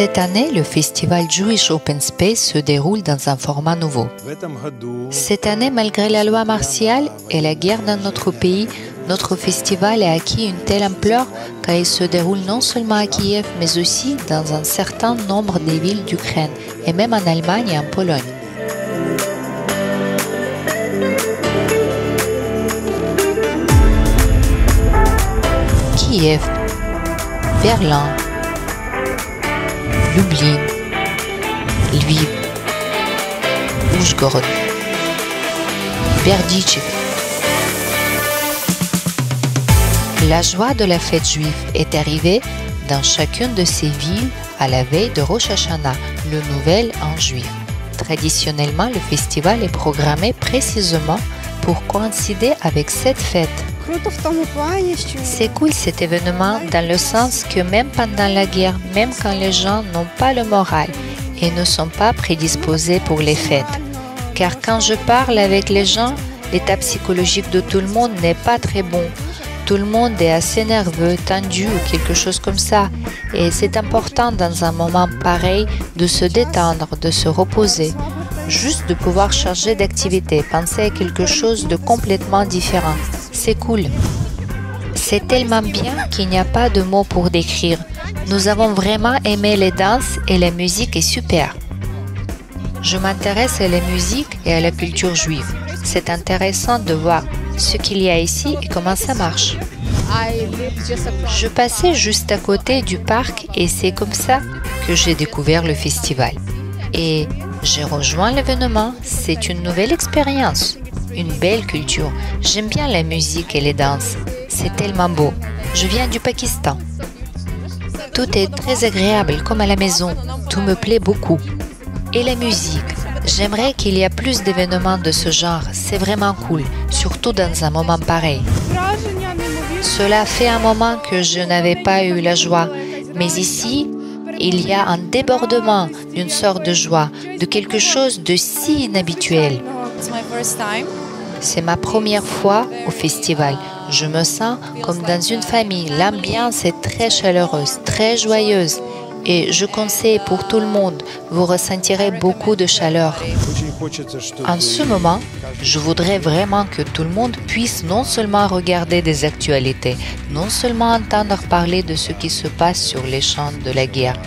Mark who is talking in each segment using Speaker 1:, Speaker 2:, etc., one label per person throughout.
Speaker 1: Cette année, le festival Jewish Open Space se déroule dans un format nouveau. Cette année, malgré la loi martiale et la guerre dans notre pays, notre festival a acquis une telle ampleur qu'il se déroule non seulement à Kiev, mais aussi dans un certain nombre des villes d'Ukraine, et même en Allemagne et en Pologne. Kiev, Berlin, Lublin, Lviv, Uzhgorod, Berdichev. La joie de la fête juive est arrivée dans chacune de ces villes à la veille de Rosh Hashanah, le nouvel an juif. Traditionnellement, le festival est programmé précisément pour coïncider avec cette fête. C'est cool cet événement dans le sens que même pendant la guerre, même quand les gens n'ont pas le moral et ne sont pas prédisposés pour les fêtes. Car quand je parle avec les gens, l'état psychologique de tout le monde n'est pas très bon. Tout le monde est assez nerveux, tendu ou quelque chose comme ça. Et c'est important dans un moment pareil de se détendre, de se reposer. Juste de pouvoir changer d'activité, penser à quelque chose de complètement différent. C'est cool. C'est tellement bien qu'il n'y a pas de mots pour décrire. Nous avons vraiment aimé les danses et la musique est super. Je m'intéresse à la musique et à la culture juive. C'est intéressant de voir ce qu'il y a ici et comment ça marche. Je passais juste à côté du parc et c'est comme ça que j'ai découvert le festival. Et j'ai rejoint l'événement, c'est une nouvelle expérience, une belle culture. J'aime bien la musique et les danses, c'est tellement beau. Je viens du Pakistan. Tout est très agréable comme à la maison, tout me plaît beaucoup. Et la musique, j'aimerais qu'il y ait plus d'événements de ce genre, c'est vraiment cool, surtout dans un moment pareil. Cela fait un moment que je n'avais pas eu la joie, mais ici, il y a un débordement d'une sorte de joie, de quelque chose de si inhabituel. C'est ma première fois au festival. Je me sens comme dans une famille. L'ambiance est très chaleureuse, très joyeuse. Et je conseille pour tout le monde, vous ressentirez beaucoup de chaleur. En ce moment, je voudrais vraiment que tout le monde puisse non seulement regarder des actualités, non seulement entendre parler de ce qui se passe sur les champs de la guerre,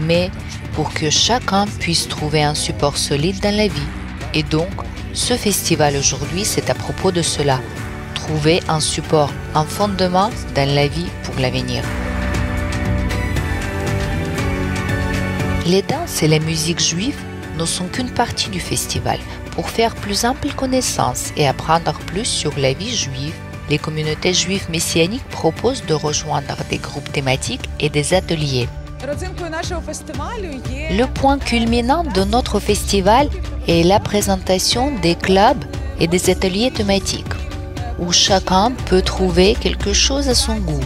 Speaker 1: mais pour que chacun puisse trouver un support solide dans la vie. Et donc, ce festival aujourd'hui, c'est à propos de cela. Trouver un support, un fondement dans la vie pour l'avenir. Les danses et la musique juive ne sont qu'une partie du festival. Pour faire plus ample connaissance et apprendre plus sur la vie juive, les communautés juives messianiques proposent de rejoindre des groupes thématiques et des ateliers. Le point culminant de notre festival est la présentation des clubs et des ateliers thématiques, où chacun peut trouver quelque chose à son goût.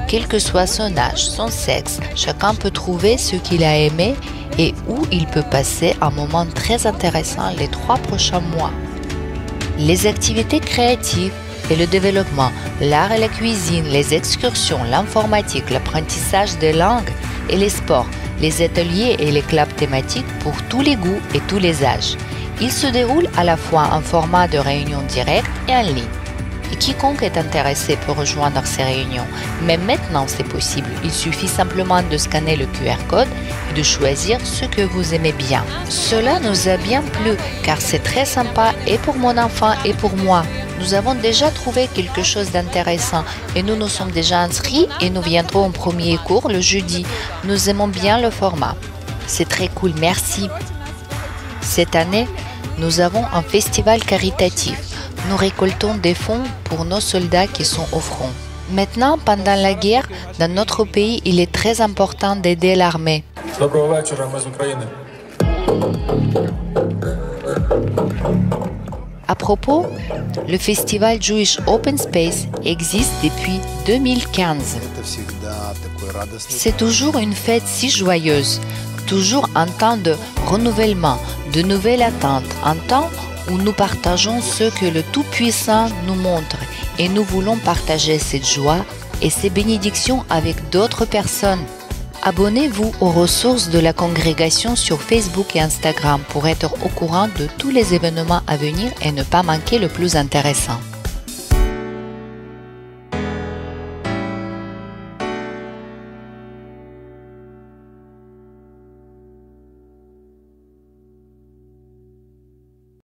Speaker 1: Quel que soit son âge, son sexe, chacun peut trouver ce qu'il a aimé et où il peut passer un moment très intéressant les 3 prochains mois. Les activités créatives et le développement, l'art et la cuisine, les excursions, l'informatique, l'apprentissage des langues et les sports, les ateliers et les clubs thématiques pour tous les goûts et tous les âges. Ils se déroulent à la fois en format de réunion directe et en ligne. Et quiconque est intéressé peut rejoindre ces réunions. Mais maintenant, c'est possible. Il suffit simplement de scanner le QR code et de choisir ce que vous aimez bien. Cela nous a bien plu, car c'est très sympa et pour mon enfant et pour moi. Nous avons déjà trouvé quelque chose d'intéressant et nous nous sommes déjà inscrits et nous viendrons au premier cours le jeudi. Nous aimons bien le format. C'est très cool, merci. Cette année, nous avons un festival caritatif. Nous récoltons des fonds pour nos soldats qui sont au front. Maintenant, pendant la guerre, dans notre pays, il est très important d'aider l'armée. À propos, le festival Jewish Open Space existe depuis 2015. C'est toujours une fête si joyeuse, toujours un temps de renouvellement, de nouvelles attentes, un temps où nous partageons ce que le Tout-Puissant nous montre et nous voulons partager cette joie et ces bénédictions avec d'autres personnes. Abonnez-vous aux ressources de la congrégation sur Facebook et Instagram pour être au courant de tous les événements à venir et ne pas manquer le plus intéressant.